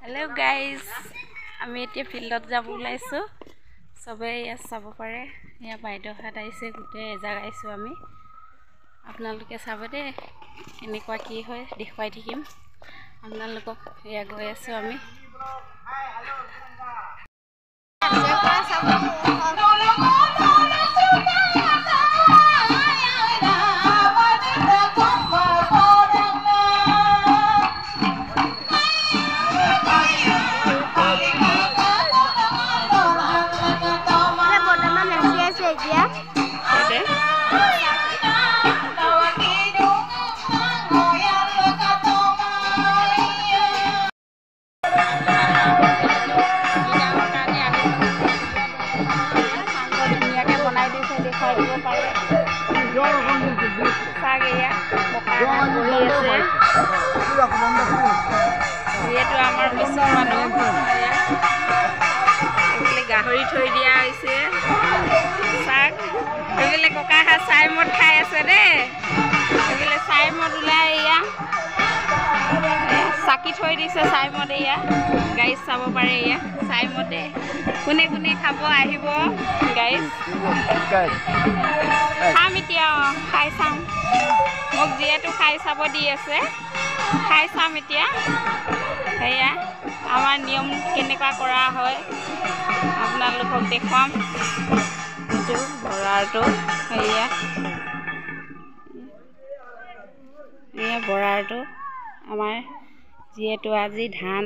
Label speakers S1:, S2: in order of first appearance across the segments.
S1: hello guys আমি এতিয়া ফিল্ডত যাব ওলাইছো সবে ইয়া চাব পাৰে ইয়া বাইদেউহাত আইছে গুটে এজাগ আইছো আমি আপোনালোকে চাব দে এনেকুৱা কি হয় দেখুৱাই থাকিম আপোনালোকক ইয়া গৈ আছো আমি itu amar misal manu এগুলি গাহৰি থৈ দিয়া হৈছে সাগ এগুলি কোকা হা সাইমত খাই আছে দে এগুলি সাইমত উলাই ইয়া সাকি থৈ দিছে সাইমত ইয়া গাইস চাব পাৰে ইয়া সাইমতে কোনে কোনে খাব আহিব গাইস খামিতিয়া খাই চাম মোক জিয়াটো খাই চাব দি আছে খাই চাম এতিয়া হেয়া আমাৰ নিয়ম কেনেকুৱা কৰা হয় আপোনালোকক দেখুৱাম এইটো বৰাৰটো হেয়া এয়া বৰাৰটো আমাৰ যিহেতু আজি ধান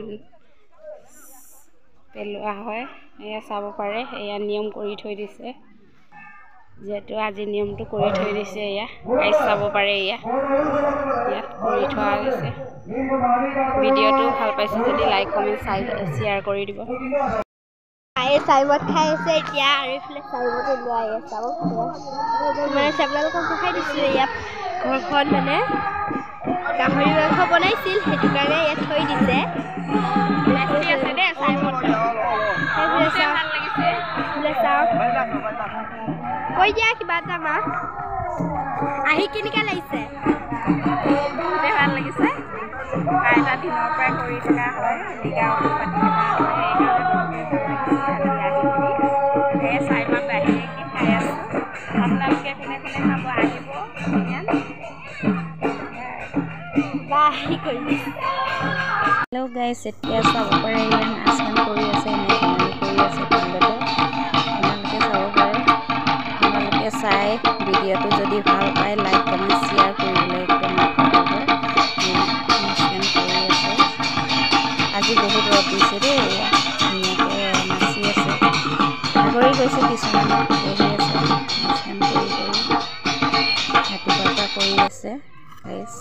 S1: পেলোৱা হয় এয়া চাব পাৰে এয়া নিয়ম কৰি থৈ দিছে যেহেতু আজি নিয়মটো কৰি থৈ দিছে এয়া গাইস চাব পাৰে এয়া ইয়াত কৰি থোৱা আছে ভিডিওটো ভাল পাইছে যদি লাইক কমেন্ট শেয়াৰ কৰি দিব আই সাইমত খাই আছে এতিয়া আৰু ইফালে সাইমত লৈ আছে চাব মানে চাবলালক খাই দিছিল ইয়াত ঘৰখন মানে গাহৰি মাংস বনাইছিল হেতু কাৰণে ইয়াত থৈ দিছে টেষ্টি আছে দে সাইমত সেইবোৰ ভাল লাগিছে বুলে চাও কই দিয়া কিবা এটা মা আহি কেনেকা লাগিছে তে ভাল লাগিছে কাইলা দিনৰ পৰা কৰি থকা হয় লিগা পাতি থকা হয় এই সাইমত আহি কি খাই আছে আপোনালোকে কোনে কোনে খাব আহিব ইয়াত বাই কই हेलो गाइस এতিয়া চাব পাৰে ইয়াত আছমান কৰি আছে নে কৰি আছে ফিল্ডতে আপোনালোকে চাব পাৰে আপোনালোকে চাই ভিডিওটো যদি ভাল পায় লাইক কমেন্ট শেয়াৰ কৰিবলৈ একদম নকৰিব আছমান কৰি আছে আজি বহুত ৰদ দিছে দেই ধুনীয়াকৈ নাচি আছে আগৰি গৈছে কিছুমান বহি আছে আছমান কৰি ৰাতিপুৱাৰ পৰা কৰি আছে গাইস